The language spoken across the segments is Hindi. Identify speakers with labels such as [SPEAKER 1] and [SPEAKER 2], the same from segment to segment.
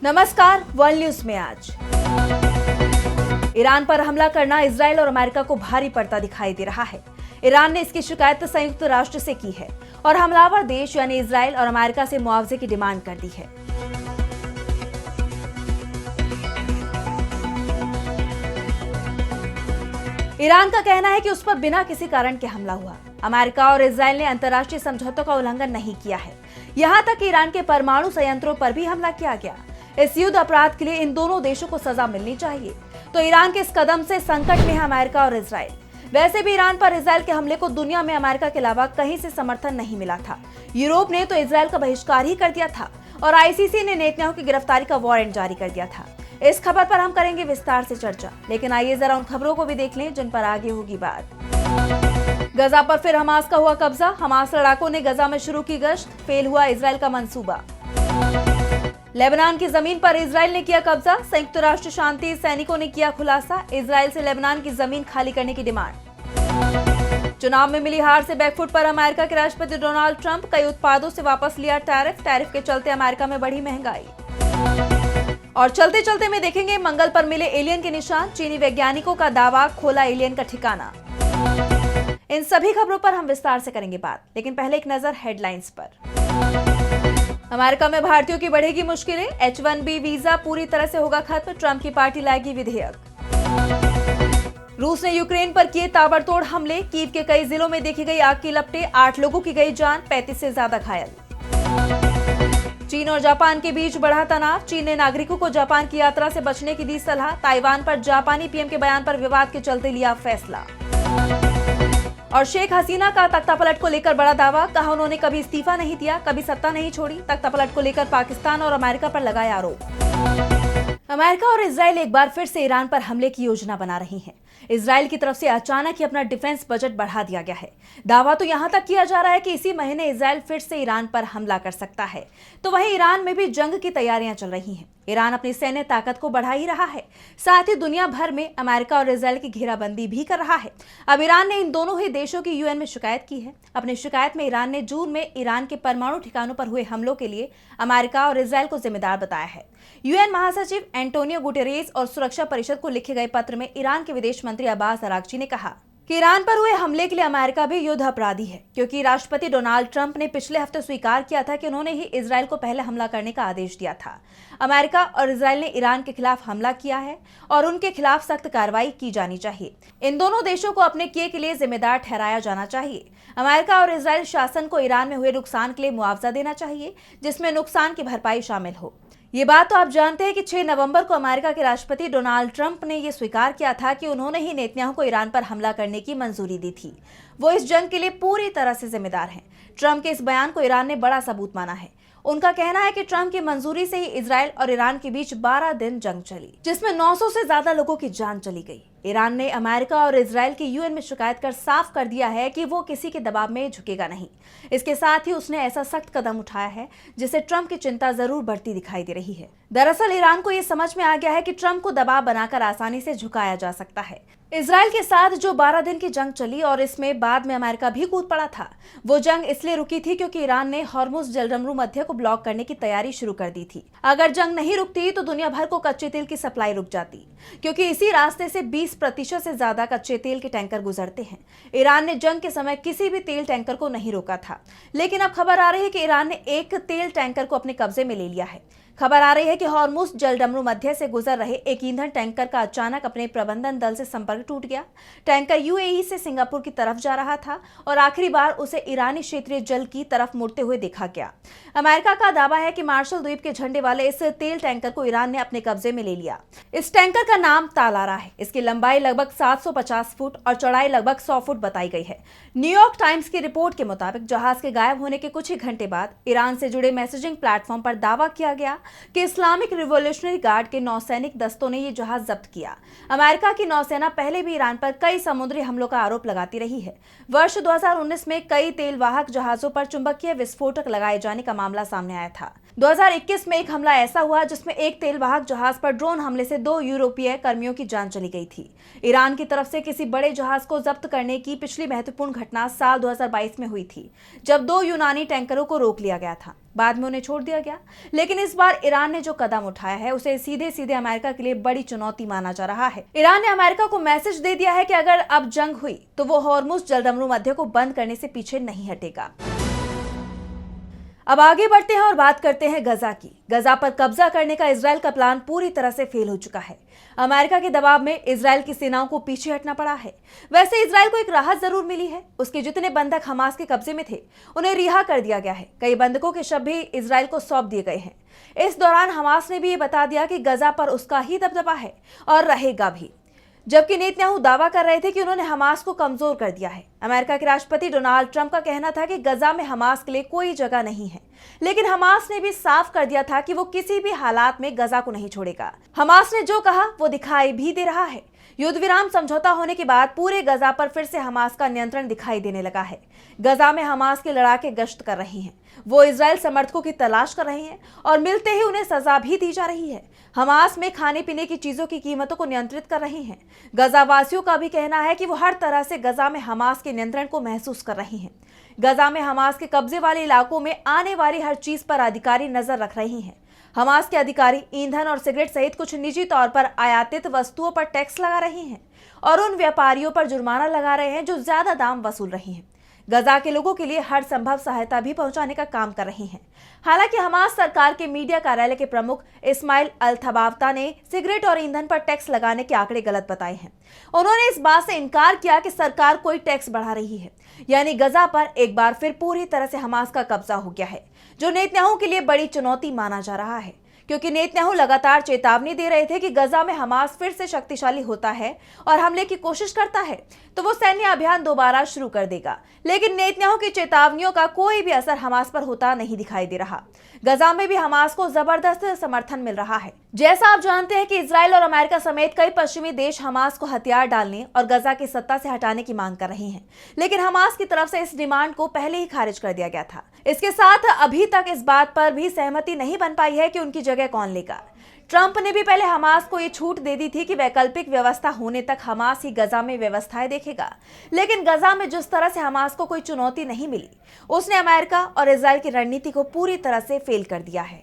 [SPEAKER 1] नमस्कार, वर्ल्ड न्यूज में आज ईरान पर हमला करना इजराइल और अमेरिका को भारी पड़ता दिखाई दे रहा है। ईरान ने इसकी शिकायत संयुक्त राष्ट्र से की है और हमलावर देश यानी इजराइल और अमेरिका से मुआवजे की डिमांड कर दी है। ईरान का कहना है कि उस पर बिना किसी कारण के हमला हुआ। अमेरिका और इजराइल ने अंतर्राष्ट्रीय समझौतों का उल्लंघन नहीं किया है। यहां तक कि ईरान के परमाणु संयंत्रों पर भी हमला किया गया। इस युद्ध अपराध के लिए इन दोनों देशों को सजा मिलनी चाहिए। तो ईरान के इस कदम से संकट में है अमेरिका और इजराइल। वैसे भी ईरान पर इजराइल के हमले को दुनिया में अमेरिका के अलावा कहीं से समर्थन नहीं मिला था। यूरोप ने तो इजराइल का बहिष्कार ही कर दिया था और आईसीसी ने नेतन्याहू की गिरफ्तारी का वारंट जारी कर दिया था। इस खबर पर हम करेंगे विस्तार से चर्चा, लेकिन आइए जरा उन खबरों को भी देख लें जिन पर आगे होगी बात। गजा पर फिर हमास का हुआ कब्जा। हमास लड़ाकों ने गजा में शुरू की गश्त, फेल हुआ इजराइल का मंसूबा। लेबनान की जमीन पर इजराइल ने किया कब्जा। संयुक्त राष्ट्र शांति सैनिकों ने किया खुलासा, इजराइल से लेबनान की जमीन खाली करने की डिमांड। चुनाव में मिली हार से बैकफुट पर अमेरिका के राष्ट्रपति डोनाल्ड ट्रंप। कई उत्पादों से वापस लिया टैरिफ के चलते अमेरिका में बढ़ी महंगाई। और चलते चलते में देखेंगे मंगल पर मिले एलियन के निशान। चीनी वैज्ञानिकों का दावा, खोला एलियन का ठिकाना। इन सभी खबरों पर हम विस्तार से करेंगे बात, लेकिन पहले एक नजर हेडलाइंस पर। अमेरिका में भारतीयों की बढ़ेगी मुश्किलें। H-1B वीजा पूरी तरह से होगा खत्म। ट्रंप की पार्टी लाएगी विधेयक। रूस ने यूक्रेन पर किए ताबड़तोड़ हमले। कीव के कई जिलों में देखी गई आग की लपटें। 8 लोगों की गई जान, 35 से ज्यादा घायल। चीन और जापान के बीच बढ़ा तनाव। चीन ने नागरिकों को जापान की यात्रा से बचने की दी सलाह। ताइवान पर जापानी पीएम के बयान पर विवाद के चलते लिया फैसला। और शेख हसीना का तख्तापलट को लेकर बड़ा दावा। कहा उन्होंने कभी इस्तीफा नहीं दिया, कभी सत्ता नहीं छोड़ी। तख्तापलट को लेकर पाकिस्तान और अमेरिका पर लगाए आरोप। अमेरिका और इजराइल एक बार फिर से ईरान पर हमले की योजना बना रही हैं। इजराइल की तरफ से अचानक ही अपना डिफेंस बजट बढ़ा दिया गया है। दावा तो यहां तक किया जा रहा है कि इसी महीने इजराइल फिर से ईरान पर हमला कर सकता है। तो वहीं ईरान में भी जंग की तैयारियां चल रही हैं। ईरान अपनी सैन्य ताकत को बढ़ा ही रहा है, साथ ही दुनिया भर में अमेरिका और इजराइल की घेराबंदी भी कर रहा है। अब ईरान ने इन दोनों ही देशों की यूएन में शिकायत की है। अपनी शिकायत में ईरान ने जून में ईरान के परमाणु ठिकानों पर हुए हमलों के लिए अमेरिका और इजराइल को जिम्मेदार बताया है। यूएन महासचिव एंटोनियो गुटेरेस और सुरक्षा परिषद को लिखे गए पत्र में ईरान के विदेश मंत्री अब्बास अरागची ने कहा कि ईरान पर हुए हमले के लिए अमेरिका भी युद्ध अपराधी है, क्योंकि राष्ट्रपति डोनाल्ड ट्रंप ने पिछले हफ्ते स्वीकार किया था कि उन्होंने ही इजराइल को पहले हमला करने का आदेश दिया था। अमेरिका और इजराइल ने ईरान के खिलाफ हमला किया है और उनके खिलाफ सख्त कार्रवाई की जानी चाहिए। इन दोनों देशों को अपने किए के लिए जिम्मेदार ठहराया जाना चाहिए। अमेरिका और इजराइल शासन को ईरान में हुए नुकसान के लिए मुआवजा देना चाहिए, जिसमें नुकसान की भरपाई शामिल हो। ये बात तो आप जानते हैं कि 6 नवंबर को अमेरिका के राष्ट्रपति डोनाल्ड ट्रंप ने यह स्वीकार किया था कि उन्होंने ही नेतन्याहू को ईरान पर हमला करने की मंजूरी दी थी। वो इस जंग के लिए पूरी तरह से जिम्मेदार हैं। ट्रंप के इस बयान को ईरान ने बड़ा सबूत माना है। उनका कहना है कि ट्रंप की मंजूरी से ही इजराइल और ईरान के बीच 12 दिन जंग चली, जिसमें 900 से ज्यादा लोगों की जान चली गई। ईरान ने अमेरिका और इजराइल की यूएन में शिकायत कर साफ कर दिया है कि वो किसी के दबाव में झुकेगा नहीं। इसके साथ ही उसने ऐसा सख्त कदम उठाया है जिससे ट्रंप की चिंता जरूर बढ़ती दिखाई दे रही है। दरअसल ईरान को ये समझ में आ गया है कि ट्रंप को दबाव बनाकर आसानी से झुकाया जा सकता है। इजराइल के साथ जो 12 दिन की जंग चली और इसमें बाद में अमेरिका भी कूद पड़ा था, वो जंग इसलिए रुकी थी क्योंकि ईरान ने हॉर्मुज जलरमरू मध्य को ब्लॉक करने की तैयारी शुरू कर दी थी। अगर जंग नहीं रुकती तो दुनिया भर को कच्चे तेल की सप्लाई रुक जाती, क्योंकि इसी रास्ते से 20% से ज्यादा कच्चे तेल के टैंकर गुजरते हैं। ईरान ने जंग के समय किसी भी तेल टैंकर को नहीं रोका था, लेकिन अब खबर आ रही है कि ईरान ने एक तेल टैंकर को अपने कब्जे में ले लिया है। खबर आ रही है कि हॉर्मुज जलडमरू मध्य से गुजर रहे एक ईंधन टैंकर का अचानक अपने प्रबंधन दल से संपर्क टूट गया। टैंकर यूएई से सिंगापुर की तरफ जा रहा था और आखिरी बार उसे ईरानी क्षेत्रीय जल की तरफ मुड़ते हुए देखा गया। अमेरिका का दावा है कि मार्शल द्वीप के झंडे वाले इस तेल टैंकर को ईरान ने अपने कब्जे में ले लिया। इस टैंकर का नाम तालारा है। इसकी लंबाई लगभग 750 फुट और चौड़ाई लगभग 100 फुट बताई गई है। न्यूयॉर्क टाइम्स की रिपोर्ट के मुताबिक जहाज के गायब होने के कुछ ही घंटे बाद ईरान से जुड़े मैसेजिंग प्लेटफॉर्म पर दावा किया गया कि इस्लामिक रिवॉल्यूशनरी गार्ड के नौसैनिक दस्तों ने यह जहाज जब्त किया। अमेरिका की नौसेना पहले भी ईरान पर कई समुद्री हमलों का आरोप लगाती रही है। वर्ष 2019 में कई तेलवाहक जहाजों पर चुंबकीय विस्फोटक लगाए जाने का मामला सामने आया था। 2021 में एक हमला ऐसा हुआ जिसमें एक तेलवाहक जहाज पर ड्रोन हमले से 2 यूरोपीय कर्मियों की जान चली गई थी। ईरान की तरफ से किसी बड़े जहाज को जब्त करने की पिछली महत्वपूर्ण घटना साल 2022 में हुई थी, जब 2 यूनानी टैंकरों को रोक लिया गया था। बाद में उन्हें छोड़ दिया गया। लेकिन इस बार ईरान ने जो कदम उठाया है उसे सीधे सीधे अमेरिका के लिए बड़ी चुनौती माना जा रहा है। ईरान ने अमेरिका को मैसेज दे दिया है कि अगर अब जंग हुई तो वो हॉर्मुज जलदमरू मध्य को बंद करने से पीछे नहीं हटेगा। अब आगे बढ़ते हैं और बात करते हैं गजा की। गजा पर कब्जा करने का इजराइल का प्लान पूरी तरह से फेल हो चुका है। अमेरिका के दबाव में इजराइल की सेनाओं को पीछे हटना पड़ा है। वैसे इजराइल को एक राहत जरूर मिली है। उसके जितने बंधक हमास के कब्जे में थे उन्हें रिहा कर दिया गया है। कई बंधकों के शव भी इजराइल को सौंप दिए गए हैं। इस दौरान हमास ने भी ये बता दिया कि गजा पर उसका ही दबदबा है और रहेगा भी, जबकि नेतन्याहू दावा कर रहे थे कि उन्होंने हमास को कमजोर कर दिया है। अमेरिका के राष्ट्रपति डोनाल्ड ट्रंप का कहना था कि गजा में हमास के लिए कोई जगह नहीं है, लेकिन हमास ने भी साफ कर दिया था कि वो किसी भी हालात में गजा को नहीं छोड़ेगा। हमास ने जो कहा वो दिखाई भी दे रहा है। युद्ध विराम समझौता होने के बाद पूरे गजा पर फिर से हमास का नियंत्रण दिखाई देने लगा है। गजा में हमास के लड़ाके गश्त कर रहे हैं। वो इजराइल समर्थकों की तलाश कर रहे हैं और मिलते ही उन्हें सजा भी दी जा रही है। हमास में खाने पीने की चीजों की कीमतों को नियंत्रित कर रहे हैं। गजा वासियों का भी कहना है कि वो हर तरह से गजा में हमास के नियंत्रण को महसूस कर रहे हैं। गजा में हमास के कब्जे वाले इलाकों में आने वाली हर चीज पर अधिकारी नजर रख रहे हैं। हमास के अधिकारी ईंधन और सिगरेट सहित कुछ निजी तौर पर आयातित वस्तुओं पर टैक्स लगा रहे हैं और उन व्यापारियों पर जुर्माना लगा रहे हैं जो ज्यादा दाम वसूल रहे हैं। गजा के लोगों के लिए हर संभव सहायता भी पहुंचाने का काम कर रही हैं। हालांकि हमास सरकार के मीडिया कार्यालय के प्रमुख इस्माइल अल थबावता ने सिगरेट और ईंधन पर टैक्स लगाने के आंकड़े गलत बताए हैं। उन्होंने इस बात से इनकार किया कि सरकार कोई टैक्स बढ़ा रही है। यानी गजा पर एक बार फिर पूरी तरह से हमास का कब्जा हो गया है, जो नेतन्याहू के लिए बड़ी चुनौती माना जा रहा है, क्योंकि नेतन्याहू लगातार चेतावनी दे रहे थे कि गजा में हमास फिर से शक्तिशाली होता है और हमले की कोशिश करता है तो वो सैन्य अभियान दोबारा शुरू कर देगा। लेकिन नेतन्याहू की चेतावनियों का कोई भी असर हमास पर होता नहीं दिखाई दे रहा। गजा में भी हमास को जबरदस्त समर्थन मिल रहा है। जैसा आप जानते हैं कि इजराइल और अमेरिका समेत कई पश्चिमी देश हमास को हथियार डालने और गजा की सत्ता से हटाने की मांग कर रहे हैं, लेकिन हमास की तरफ से इस डिमांड को पहले ही खारिज कर दिया गया था। इसके साथ अभी तक इस बात पर भी सहमति नहीं बन पाई है कि उनकी जगह कौन लेगा। ट्रंप ने भी पहले हमास को ये छूट दे दी थी कि वैकल्पिक व्यवस्था होने तक हमास ही गजा में व्यवस्थाएं देखेगा, लेकिन गजा में जिस तरह से हमास को कोई चुनौती नहीं मिली, उसने अमेरिका और इजराइल की रणनीति को पूरी तरह से फेल कर दिया है।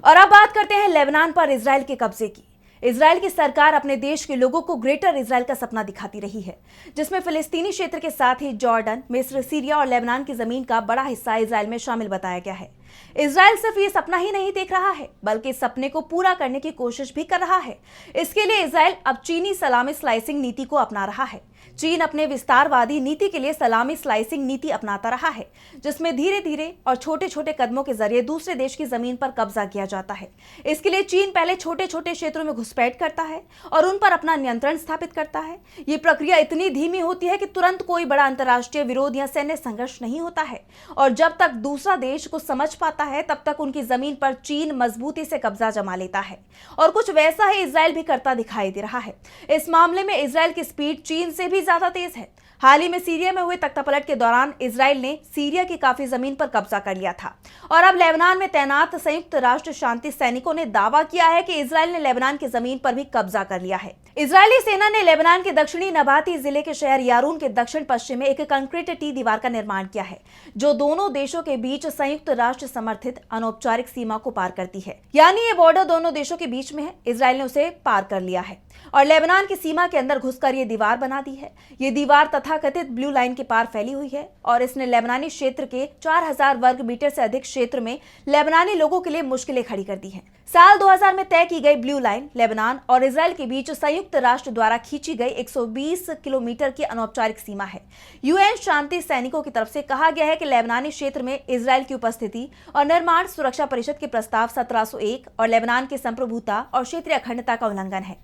[SPEAKER 1] और अब बात करते हैं लेबनान पर इजराइल के कब्जे की। इजराइल की सरकार अपने देश के लोगों को ग्रेटर इजराइल का सपना दिखाती रही है, जिसमें फिलिस्तीनी क्षेत्र के साथ ही जॉर्डन, मिस्र, सीरिया और लेबनान की जमीन का बड़ा हिस्सा इजराइल में शामिल बताया गया है। इजराइल सिर्फ ये सपना ही नहीं देख रहा है, बल्कि इस सपने को पूरा करने की कोशिश भी कर रहा है। इसके लिए इजराइल अब चीनी सलामी स्लाइसिंग नीति को अपना रहा है। चीन अपने विस्तारवादी नीति के लिए सलामी स्लाइसिंग नीति अपनाता रहा है, जिसमें धीरे धीरे और छोटे छोटे कदमों के जरिए दूसरे देश की जमीन पर कब्जा किया जाता है। इसके लिए चीन पहले छोटे छोटे क्षेत्रों में घुसपैठ करता है और उन पर अपना नियंत्रण स्थापित करता है। ये प्रक्रिया इतनी धीमी होती है कि तुरंत कोई बड़ा अंतर्राष्ट्रीय विरोध या सैन्य संघर्ष नहीं होता है, और जब तक दूसरा देश को समझ पाता है तब तक उनकी जमीन पर चीन मजबूती से कब्जा जमा लेता है। और कुछ वैसा ही इजराइल भी करता दिखाई दे रहा है। इस मामले में इजराइल की स्पीड चीन से भी ज्यादा तेज है। हाल ही में सीरिया में हुए तख्तापलट के दौरान इजराइल ने सीरिया की काफी जमीन पर कब्जा कर लिया था, और अब लेबनान में तैनात संयुक्त राष्ट्र शांति सैनिकों ने दावा किया है कि इजराइल ने लेबनान की जमीन पर भी कब्जा कर लिया है। इजरायली सेना ने लेबनान के दक्षिणी नबाती जिले के शहर यारून के दक्षिण पश्चिम में एक कंक्रीट टी दीवार का निर्माण किया है, जो दोनों देशों के बीच संयुक्त राष्ट्र समर्थित अनौपचारिक सीमा को पार करती है। यानी ये बॉर्डर दोनों देशों के बीच में है। इजराइल ने उसे पार कर लिया है और लेबनान की सीमा के अंदर घुसकर ये दीवार बना दी है। ये दीवार तथाकथित ब्लू लाइन के पार फैली हुई है और इसने लेबनानी क्षेत्र के 4000 वर्ग मीटर से अधिक क्षेत्र में लेबनानी लोगों के लिए मुश्किलें खड़ी कर दी हैं। साल 2000 में तय की गई ब्लू लाइन लेबनान और इजराइल के बीच संयुक्त राष्ट्र द्वारा खींची गई 120 किलोमीटर की अनौपचारिक सीमा है। यूएन शांति सैनिकों की तरफ से कहा गया है कि लेबनानी क्षेत्र में इजराइल की उपस्थिति और निर्माण सुरक्षा परिषद के प्रस्ताव 1701 और लेबनान की संप्रभुता और क्षेत्रीय अखंडता का उल्लंघन है।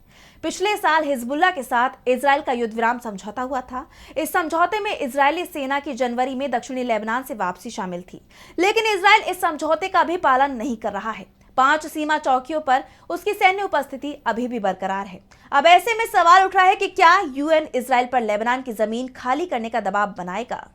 [SPEAKER 1] पिछले साल हिजबुल्लाह के साथ इजराइल का युद्ध विराम समझौता हुआ था। इस समझौते में इजरायली सेना की जनवरी में दक्षिणी लेबनान से वापसी शामिल थी, लेकिन इजराइल इस समझौते का भी पालन नहीं कर रहा है। 5 सीमा चौकियों पर उसकी सैन्य उपस्थिति अभी भी बरकरार है। अब ऐसे में सवाल उठ रहा है कि क्या यूएन इजराइल पर लेबनान की जमीन खाली करने का दबाव बनाएगा।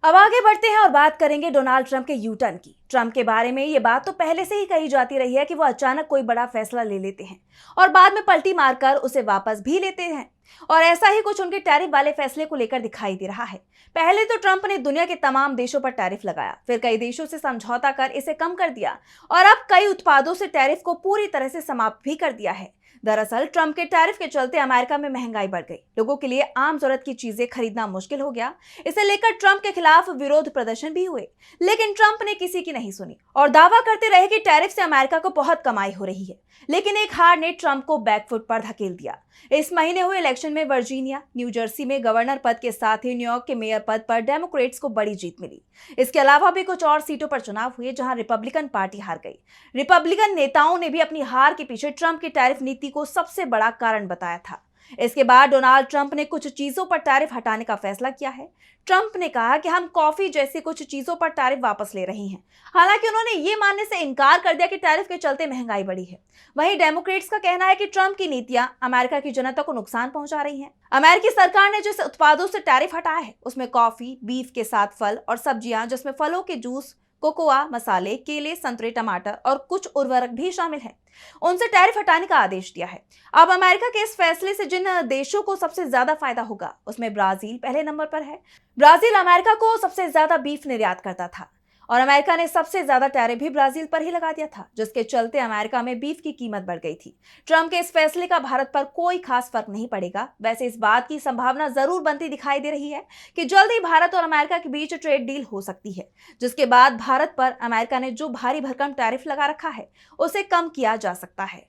[SPEAKER 1] अब आगे बढ़ते हैं और बात करेंगे डोनाल्ड ट्रंप के यू टर्न की। ट्रंप के बारे में ये बात तो पहले से ही कही जाती रही है कि वो अचानक कोई बड़ा फैसला ले लेते हैं और बाद में पलटी मारकर उसे वापस भी लेते हैं, और ऐसा ही कुछ उनके टैरिफ वाले फैसले को लेकर दिखाई दे रहा है। पहले तो ट्रंप ने दुनिया के तमाम देशों पर टैरिफ लगाया, फिर कई देशों से समझौता कर इसे कम कर दिया और अब कई उत्पादों से टैरिफ को पूरी तरह से समाप्त भी कर दिया है। दरअसल ट्रंप के टैरिफ के चलते अमेरिका में महंगाई बढ़ गई, लोगों के लिए आम जरूरत की चीजें खरीदना मुश्किल हो गया। इसे लेकर ट्रंप के खिलाफ विरोध प्रदर्शन भी हुए, लेकिन ट्रंप ने किसी की नहीं सुनी और दावा करते रहे कि टैरिफ से अमेरिका को बहुत कमाई हो रही है। लेकिन एक हार ने ट्रंप को बैकफुट पर धकेल दिया। इस महीने हुए इलेक्शन में वर्जीनिया, न्यू जर्सी में गवर्नर पद के साथ ही न्यूयॉर्क के मेयर पद पर डेमोक्रेट्स को बड़ी जीत मिली। इसके अलावा भी कुछ और सीटों पर चुनाव हुए जहां रिपब्लिकन पार्टी हार गई। रिपब्लिकन नेताओं ने भी अपनी हार के पीछे ट्रंप की टैरिफ नीति को सबसे बड़ा कारण बताया था। इसके बाद डोनाल्ड ट्रंप ने कुछ चीजों पर टैरिफ हटाने का फैसला किया है। ट्रंप ने कहा कि हम कॉफी जैसी कुछ चीजों पर टैरिफ वापस ले रहे हैं। हालांकि उन्होंने ये मानने से इनकार कर दिया कि टैरिफ के चलते महंगाई बढ़ी है। वहीं डेमोक्रेट्स का कहना है कि ट्रंप की नीतियां अमेरिका की जनता को नुकसान पहुंचा रही हैं। अमेरिकी सरकार ने जिस उत्पादों से टैरिफ हटाया है उसमें कॉफी, बीफ के साथ फल और सब्जियां जिसमें फलों के जूस, कोकोआ, मसाले, केले, संतरे, टमाटर और कुछ उर्वरक भी शामिल हैं, उनसे टैरिफ हटाने का आदेश दिया है। अब अमेरिका के इस फैसले से जिन देशों को सबसे ज्यादा फायदा होगा उसमें ब्राजील पहले नंबर पर है। ब्राजील अमेरिका को सबसे ज्यादा बीफ निर्यात करता था और अमेरिका ने सबसे ज्यादा टैरिफ भी ब्राजील पर ही लगा दिया था, जिसके चलते अमेरिका में बीफ की कीमत बढ़ गई थी। ट्रंप के इस फैसले का भारत पर कोई खास फर्क नहीं पड़ेगा। वैसे इस बात की संभावना जरूर बनती दिखाई दे रही है कि जल्द ही भारत और अमेरिका के बीच ट्रेड डील हो सकती है, जिसके बाद भारत पर अमेरिका ने जो भारी भरकम टैरिफ लगा रखा है उसे कम किया जा सकता है।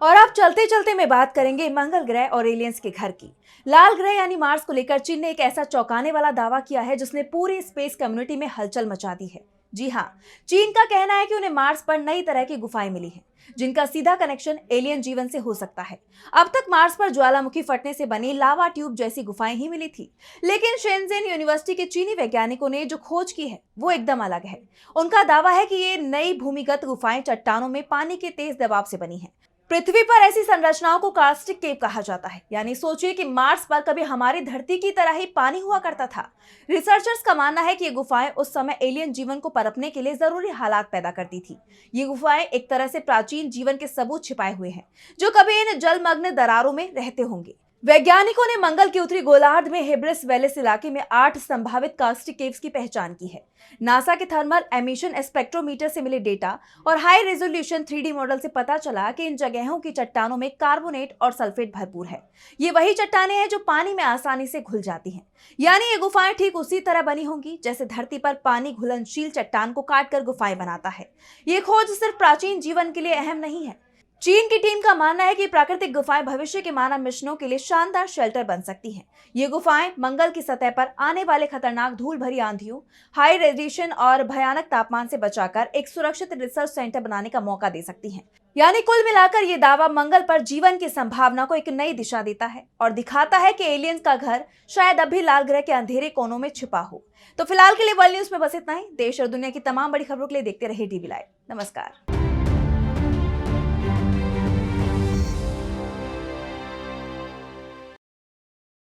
[SPEAKER 1] और अब चलते चलते मैं बात करेंगे मंगल ग्रह और एलियंस के घर की। लाल ग्रह यानी मार्स को लेकर चीन ने एक ऐसा चौंकाने वाला दावा किया है जिसने पूरी स्पेस कम्युनिटी में हलचल मचा दी है। जी हाँ, चीन का कहना है कि उन्हें मार्स पर नई तरह की गुफाएं मिली हैं जिनका सीधा कनेक्शन एलियन जीवन से हो सकता है। अब तक मार्स पर ज्वालामुखी फटने से बनी लावा ट्यूब जैसी गुफाएं ही मिली थी, लेकिन शेनज़ेन यूनिवर्सिटी के चीनी वैज्ञानिकों ने जो खोज की है वो एकदम अलग है। उनका दावा है कि ये नई भूमिगत गुफाएं चट्टानों में पानी के तेज दबाव से बनी हैं। पृथ्वी पर ऐसी संरचनाओं को कार्स्टिक केव कहा जाता है, यानी सोचिए कि मार्स पर कभी हमारी धरती की तरह ही पानी हुआ करता था। रिसर्चर्स का मानना है कि ये गुफाएं उस समय एलियन जीवन को पनपने के लिए जरूरी हालात पैदा करती थी। ये गुफाएं एक तरह से प्राचीन जीवन के सबूत छिपाए हुए हैं जो कभी इन जलमग्न दरारों में रहते होंगे। वैज्ञानिकों ने मंगल के उत्तरी गोलार्ध में हेब्रिस वैलिस इलाके में 8 संभावित कार्स्टिक केव्स की पहचान की है। नासा के थर्मल एमिशन स्पेक्ट्रोमीटर से मिले डेटा और हाई रेजोल्यूशन 3D मॉडल से पता चला कि इन जगहों की चट्टानों में कार्बोनेट और सल्फेट भरपूर है। ये वही चट्टानें हैं जो पानी में आसानी से घुल जाती हैं, यानी ये गुफाएं ठीक उसी तरह बनी होंगी जैसे धरती पर पानी घुलनशील चट्टान को काटकर गुफाएं बनाता है। ये खोज सिर्फ प्राचीन जीवन के लिए अहम नहीं है। चीन की टीम का मानना है कि प्राकृतिक गुफाएं भविष्य के मानव मिशनों के लिए शानदार शेल्टर बन सकती हैं। ये गुफाएं मंगल की सतह पर आने वाले खतरनाक धूल भरी आंधियों, हाई रेडिएशन और भयानक तापमान से बचाकर एक सुरक्षित रिसर्च सेंटर बनाने का मौका दे सकती हैं। यानी कुल मिलाकर ये दावा मंगल पर जीवन की संभावना को एक नई दिशा देता है और दिखाता है कि एलियंस का घर शायद अब भी लाल ग्रह के अंधेरे कोनों में छिपा हो। तो फिलहाल के लिए वर्ल्ड न्यूज में बस इतना ही। देश और दुनिया की तमाम बड़ी खबरों के लिए देखते रहिए DV लाइव। नमस्कार।